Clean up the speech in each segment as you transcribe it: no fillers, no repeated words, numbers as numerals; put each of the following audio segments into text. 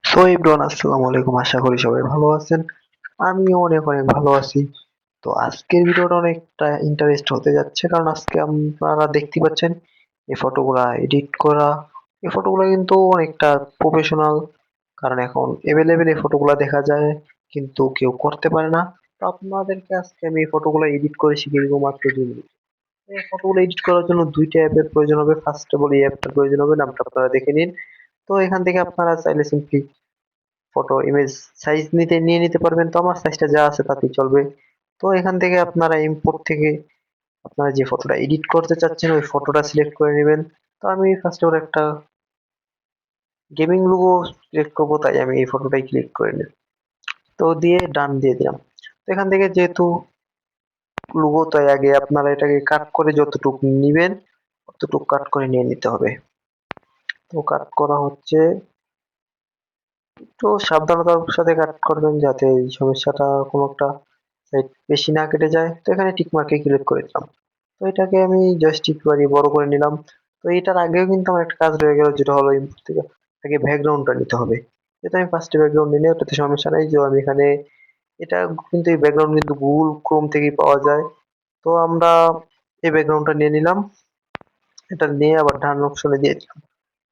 So everyone আসসালামু আলাইকুম, আশা করি সবাই ভালো আছেন। আমিও অনেক অনেক ভালো আছি। তো আজকের ভিডিওটা অনেকটা ইন্টারেস্ট হতে যাচ্ছে, কারণ আজকে আপনারা দেখতে পাচ্ছেন এই ফটোগুলা এডিট করা। এই ফটোগুলা কিন্তু অনেকটা প্রফেশনাল, কারণ এখন এভেলেবেল এই ফটোগুলা দেখা যায়, কিন্তু কেউ করতে পারে না। তো আপনাদেরকে আজকে আমি এই ফটোগুলা এডিট করে শিখিয়ে দেবো মাত্র 2 মিনিট। এই ফটোগুলো এডিট করার জন্য দুইটা অ্যাপের প্রয়োজন হবে। ফার্স্ট অফ অল এই অ্যাপটার প্রয়োজন হবে, নামটা আপনারা দেখে নিন। তো এখান থেকে আপনারা চাইলে সিম্পলি ফটো ইমেজ সাইজ নিয়ে নিতে পারবেন। তো আমার সাইজটা যা আছে তাতেই চলবে। তো এখান থেকে আপনারা ইম্পোর্ট থেকে আপনারা যে ফটোটা এডিট করতে চাচ্ছেন ওই ফটোটা সিলেক্ট করে নেবেন। তো আমি ফার্স্ট অফ একটা গেমিং লোগো সিলেক্ট করবো, তাই আমি এই ফটোটাই ক্লিক করে নিই। তো দিয়ে ডান দিয়ে দিলাম। তো এখান থেকে যেহেতু লোগো, তাই আগে আপনারা এটাকে কাট করে যতটুকু নিবেন ততটুকু কাট করে নিয়ে নিতে হবে। তো কাট করা হচ্ছে, তো সাবধানতার সাথে কাট করবেন যাতে এই সমস্যাটা কোনো একটা সাইড বেশি না কেটে যায়। তো এখানে টিক মার্কে ক্লিক করে দিলাম। তো এটাকে আমি জাস্ট একটুখানি বড় করে নিলাম। তো এটার আগেও কিন্তু আমার একটা কাজ রয়ে গেল, যেটা হলো ইনপুট থেকে আগে ব্যাকগ্রাউন্ডটা নিতে হবে। এটা আমি ফার্স্টে ব্যাকগ্রাউন্ড নিলে ওটাতে সমস্যা নাই, যে আমি এখানে এটা কিন্তু এই ব্যাকগ্রাউন্ড কিন্তু গুগল ক্রোম থেকেই পাওয়া যায়। তো আমরা এই ব্যাকগ্রাউন্ডটা নিয়ে নিলাম। এটা নিয়ে আবার ডান অপশনে দিয়ে দিলাম।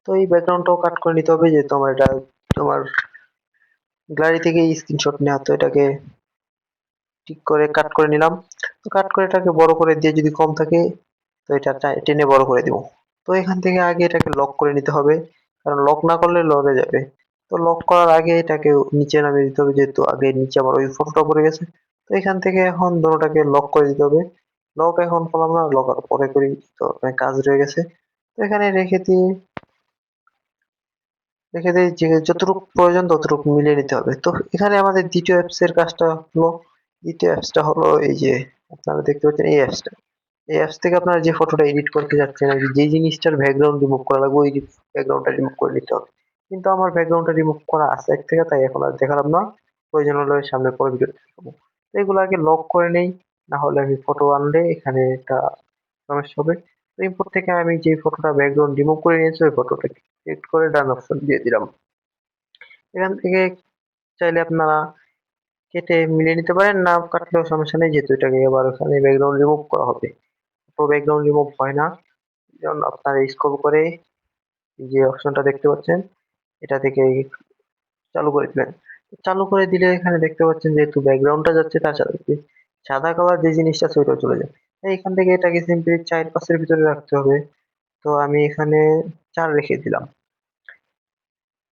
তো এই ব্যাকগ্রাউন্ডটাও কাট করে নিতে হবে, যেহেতু আমার এটা তোমার গ্যালারি থেকে স্ক্রিনশট নেওয়া। তো এটাকে ঠিক করে কাট করে নিলাম। তো কাট করে এটাকে বড় করে দিয়ে, যদি কম থাকে তো এটা টেনে বড় করে দিব। তো এখান থেকে আগে এটাকে লক করে নিতে হবে, কারণ লক না করলে লড়ে যাবে। তো লক করার আগে এটাকে নিচে নামিয়ে দিতে হবে, যেহেতু আগে নিচে আমার ওই ফটোটা পড়ে গেছে। তো এখান থেকে এখন দুটোটাকে লক করে দিতে হবে। লক এখন করলাম না, লক আর পরে করি। তো অনেক কাজ রয়ে গেছে। তো এখানে রেখে দিই যে যতটুকু প্রয়োজন ততটুকু মিলিয়ে নিতে হবে। তো এখানে আমাদের দ্বিতীয় অ্যাপস এর কাজটা হলো, দ্বিতীয় অ্যাপসটা হলো এই যে আপনারা দেখতে পাচ্ছেন এই অ্যাপসটা। এই অ্যাপস থেকে আপনারা যে ফটোটা এডিট করতে যাচ্ছেন আর কি, যে জিনিসটার ব্যাকগ্রাউন্ড রিমুভ করা লাগবে ওই ব্যাকগ্রাউন্ডটা রিমুভ করে নিতে হবে। কিন্তু আমার ব্যাকগ্রাউন্ডটা রিমুভ করা আছে এক থেকে, তাই এখন আর দেখালাম না। প্রয়োজন হলে সামনে পরে ভিডিও দেখাবো। তো এগুলো আগে লক করে নেই, না হলে আমি ফটো আনলে এখানে একটা সমস্যা হবে। তো ইম্পোর্ট থেকে আমি যে ফটোটা ব্যাকগ্রাউন্ড রিমুভ করে নিয়েছি ওই ফটোটা সিলেক্ট করে ডান অপশন দিয়ে দিলাম। এখান থেকে চাইলে আপনারা কেটে মিলিয়ে নিতে পারেন, না কাটলেও সমস্যা নেই, যেহেতু এটাকে আবার ওখানে ব্যাকগ্রাউন্ড রিমুভ করা হবে। তো ব্যাকগ্রাউন্ড রিমুভ হয় না, যেমন আপনারা স্ক্রল করে যে অপশনটা দেখতে পাচ্ছেন এটা থেকে চালু করে দিবেন। চালু করে দিলে এখানে দেখতে পাচ্ছেন যেহেতু ব্যাকগ্রাউন্ডটা যাচ্ছে, তার সাথে সাদা কালার যে জিনিসটা আছে ওইটাও চলে যায়। তাই এখান থেকে এটাকে সিম্পলি 4-5 এর ভিতরে রাখতে হবে। তো আমি এখানে 4 রেখে দিলাম।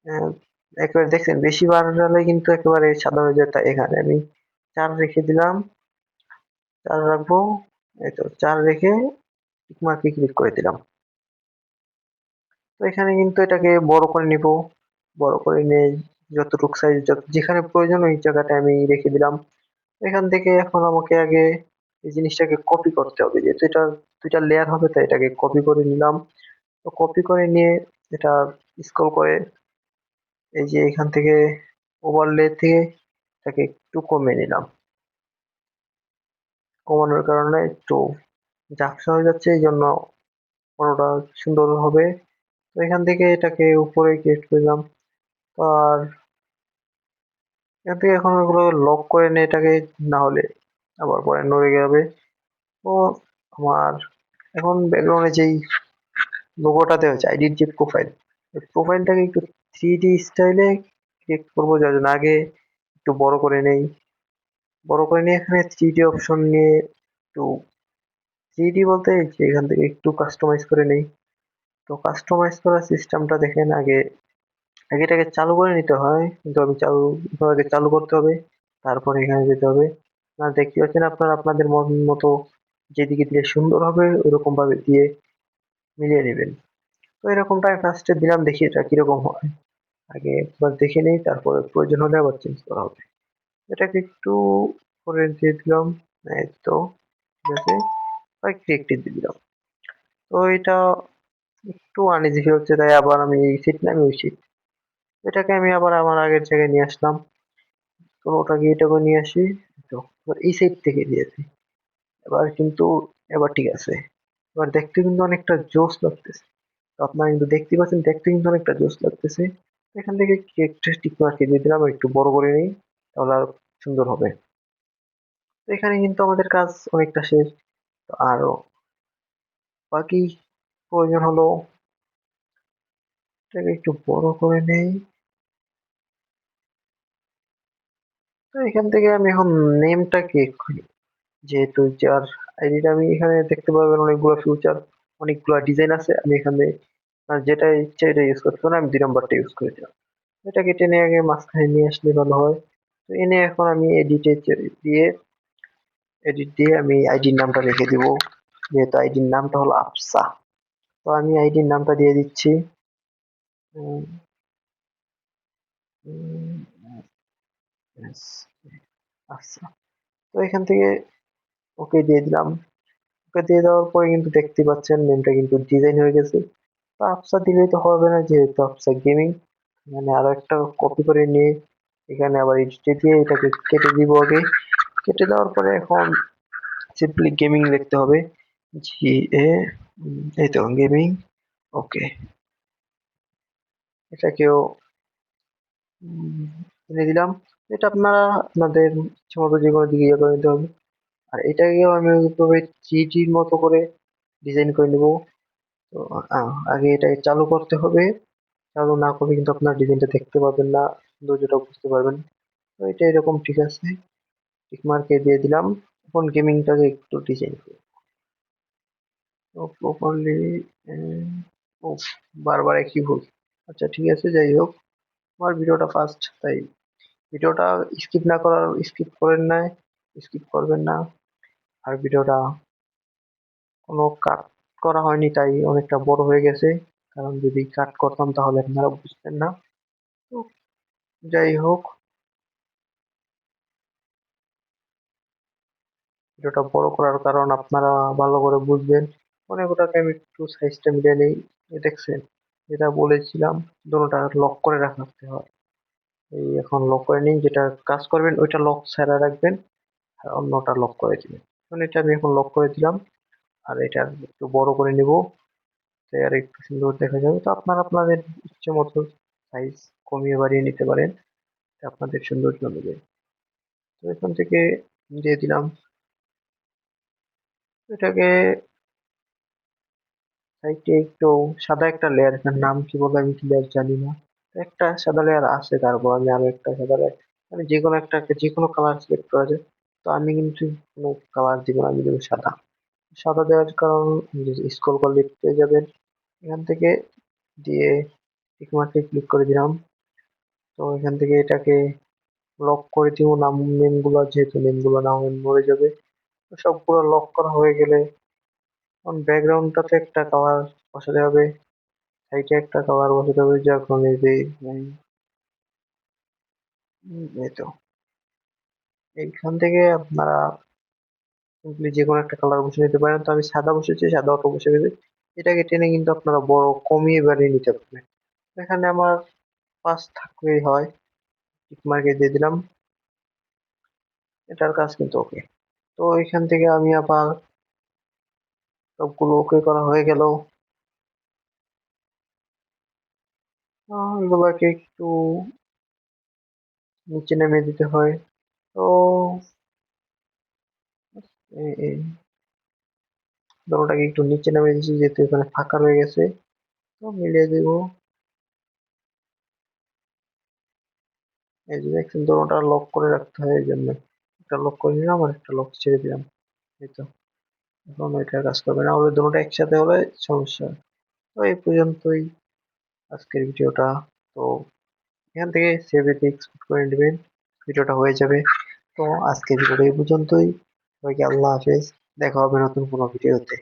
আহ, একেবারে দেখছেন বেশি বাড়ালে কিন্তু একেবারে সাদা হয়ে যায়, তাই এখানে আমি 4 রেখে দিলাম। 4 রাখবো। এই তো 4 রেখে টিকমার্কে ক্লিক করে দিলাম। তো এখানে কিন্তু এটাকে বড় করে নিব। বড় করে নিয়ে যতটুকু সাইজ যেখানে প্রয়োজন ওই জায়গাটায় আমি রেখে দিলাম। এখান থেকে এখন আমাকে আগে এই জিনিসটাকে কপি করতে হবে, যেহেতু এটা দুইটা লেয়ার হবে, তাই এটাকে কপি করে নিলাম। তো কপি করে নিয়ে এটা স্ক্রল করে এই যে এখান থেকে ওভারলে থেকে এটাকে একটু কমিয়ে নিলাম। কমানোর কারণে একটু ঝাপসা হয়ে যাচ্ছে, এই জন্য ফটোটা সুন্দর হবে। তো এখান থেকে এটাকে উপরে ক্লিক করলাম। আর এখান থেকে এখন এগুলো লক করে নিয়ে এটাকে, না হলে আবার পরে নড়ে যাবে। তো আমার এখন ব্যাকগ্রাউন্ডে যেই লোগোটাতে হচ্ছে আইডির যে প্রোফাইল, ওই প্রোফাইলটাকে একটু 3D স্টাইলে ক্রিয়েট করবো, যার জন্য আগে একটু বড় করে নেই। বড় করে নিয়ে এখানে 3D অপশন নিয়ে একটু 3D বলতে এই যে এখান থেকে একটু কাস্টমাইজ করে নেই। তো কাস্টমাইজ করার সিস্টেমটা দেখেন আগে। আগে এটাকে চালু করে নিতে হয়, কিন্তু আমি আগে চালু করতে হবে, তারপরে এখানে যেতে হবে। না দেখতে পাচ্ছেন আপনারা আপনাদের মন মতো যেদিকে দিলে সুন্দর হবে ওইরকম ভাবে দিয়ে মিলিয়ে নেবেন। তো এরকমটা ফার্স্টে দিলাম, দেখি এটা কিরকম হয়। আগে একবার দেখে নেই, তারপরে প্রয়োজন হলে আবার চেঞ্জ করা হবে। এটাকে একটু করে দিয়ে দিলাম। এই তো ঠিক আছে, আর একটু দিয়ে দিলাম। তো এটা একটু আনইজি ফিল হচ্ছে, তাই আবার আমি এই সিট না আমি ওই সিট, এটাকে আমি আবার আমার আগের জায়গায় নিয়ে আসলাম। তো ওটাকে এটাকে নিয়ে আসি। তো এবার এই সাইড থেকে দিয়েছি। এবার কিন্তু এবার ঠিক আছে। এবার দেখতে কিন্তু অনেকটা জোস লাগতেছে। তো আপনারা কিন্তু দেখতে পাচ্ছেন, দেখতে কিন্তু অনেকটা জোস লাগতেছে। এখান থেকে কেকটা টিক মার্কে দিয়ে দিলাম, একটু বড় করে নিই, তাহলে আর সুন্দর হবে। তো এখানে কিন্তু আমাদের কাজ অনেকটা শেষ। তো আরো বাকি প্রয়োজন হলো এটাকে একটু বড় করে নেই। তো এখান থেকে আমি এখন নেমটা কি, যেহেতু যার আইডিটা আমি এখানে দেখতে পাবেন অনেকগুলো ফিউচার, অনেকগুলো ডিজাইন আছে, আমি এখানে যেটা ইচ্ছা এটা ইউজ করতে পারি, আমি 2 নম্বরটা ইউজ করে দিলাম। এটাকে টেনে আগে মাঝখানে নিয়ে আসলে ভালো হয়। তো এনে এখন আমি দিয়ে এডিট দিয়ে আমি আইডির নামটা রেখে দিব, যেহেতু আইডির নামটা হলো আফসা। তো আমি আইডির নামটা দিয়ে দিচ্ছি। উম, উম, yes, আফসা। তো এখান থেকে ওকে দিয়ে দিলাম। ওকে দিয়ে দেওয়ার পরে কিন্তু দেখতে পাচ্ছেন নেমটা কিন্তু ডিজাইন হয়ে গেছে। তো আফসা দিলেই তো হবে না, যেহেতু আফসা গেমিং। মানে আরো একটা কপি করে নিয়ে এখানে আবার এডিটে দিয়ে এটাকে কেটে দিব আগে। কেটে দেওয়ার পরে এখন সিম্পলি গেমিং লিখতে হবে। জি এ, এই তো গেমিং। ওকে, এটাকেও উম, এনে দিলাম। এটা আপনারা আপনাদের ইচ্ছে মতো যে কোনো দিকে ইয়ে করে নিতে হবে। আর এটাকেও আমি ওইভাবে জিটির মতো করে ডিজাইন করে নেব। তো আগে এটাকে চালু করতে হবে। চালু না করলে কিন্তু আপনার ডিজাইনটা দেখতে পাবেন না, সৌন্দর্যটা বুঝতে পারবেন। তো এটা এরকম ঠিক আছে, টিক মার্কে দিয়ে দিলাম। এখন গেমিংটাকে একটু ডিজাইন করি প্রপারলি। ও, বারবার একই ভুল। আচ্ছা ঠিক আছে, যাই হোক, আমার ভিডিওটা ফার্স্ট, তাই ভিডিওটা স্কিপ করেন না, স্কিপ করবেন না। আর ভিডিওটা কোনো কাট করা হয়নি, তাই অনেকটা বড় হয়ে গেছে, কারণ যদি কাট করতাম তাহলে আপনারা বুঝতেন না। তো যাই হোক, ভিডিওটা বড় করার কারণ আপনারা ভালো করে বুঝবেন। মনে ওটাকে আমি একটু সাইজটা মিলিয়ে নেই। দেখছেন, যেটা বলেছিলাম, দুটোটা লক করে রাখতে হয়। এই এখন লক করে নিন, যেটা কাজ করবেন ওইটা লক ছাড়া রাখবেন, আর অন্যটা লক করে দিবেন। এখন এটা আমি এখন লক করে দিলাম। আর এটা একটু বড় করে নিব, তাই আর একটু সুন্দর দেখা যাবে। তো আপনারা আপনাদের ইচ্ছে মতো সাইজ কমিয়ে বাড়িয়ে নিতে পারেন, এটা আপনাদের সৌন্দর্য অনুযায়ী। তো এখান থেকে দিয়ে দিলাম এটাকে সাইডে একটু সাদা একটা লেয়ার, এটার নাম কি বলে আমি ক্লিয়ার জানি না। একটা সাদা লেয়ার আছে, তারপর আমি আরো একটা সাদা লেয়ার, মানে যে কোনো একটা, যে কোনো কালার সিলেক্ট করা যায়। তো আমি কিন্তু কোনো কালার দিব না, আমি দেবো সাদা। সাদা দেওয়ার কারণ স্ক্রল করলে পেয়ে যাবেন এখান থেকে, দিয়ে টিক মার্কে ক্লিক করে দিলাম। তো এখান থেকে এটাকে লক করে দিব, নেম গুলো, যেহেতু নেম গুলো না হলে মরে যাবে। তো সবগুলো লক করা হয়ে গেলে ব্যাকগ্রাউন্ডটাতে একটা কালার বসাতে হবে, সাইডে একটা কালার বসাতে হবে, যখন এই যে এই তো এইখান থেকে আপনারা সিম্পলি যে কোনো একটা কালার বসে নিতে পারেন। তো আমি সাদা বসেছি, সাদা অটো বসে গেছে। এটাকে টেনে কিন্তু আপনারা বড় কমিয়ে বাড়িয়ে নিতে পারবেন। এখানে আমার 5 থাকলেই হয়, টিক মার্কে দিয়ে দিলাম। এটার কাজ কিন্তু ওকে। তো এখান থেকে আমি আবার সবগুলো ওকে করা হয়ে গেল। এগুলোকে একটু নিচে নেমে দিতে হয়। তো এই দোনোটাকে একটু নিচে নামিয়ে দিচ্ছি, যেহেতু এখানে ফাঁকা রয়ে গেছে। তো মিলিয়ে দিব। এই যে দেখছেন, দোনোটা লক করে রাখতে হয়, এই জন্য একটা লক করে নিলাম আর একটা লক ছেড়ে দিলাম। এই তো এখন ওইটা কাজ করবে না, হলে দোনোটা একসাথে হলে সমস্যা হয়। তো এই পর্যন্তই আজকের ভিডিওটা। তো এখান থেকে সেভ এতে এক্সপোর্ট করে নেবেন, ভিডিওটা হয়ে যাবে। তো আজকের ভিডিওটা এই পর্যন্তই। সবাইকে আল্লাহ হাফেজ, দেখা হবে নতুন কোনো ভিডিওতে।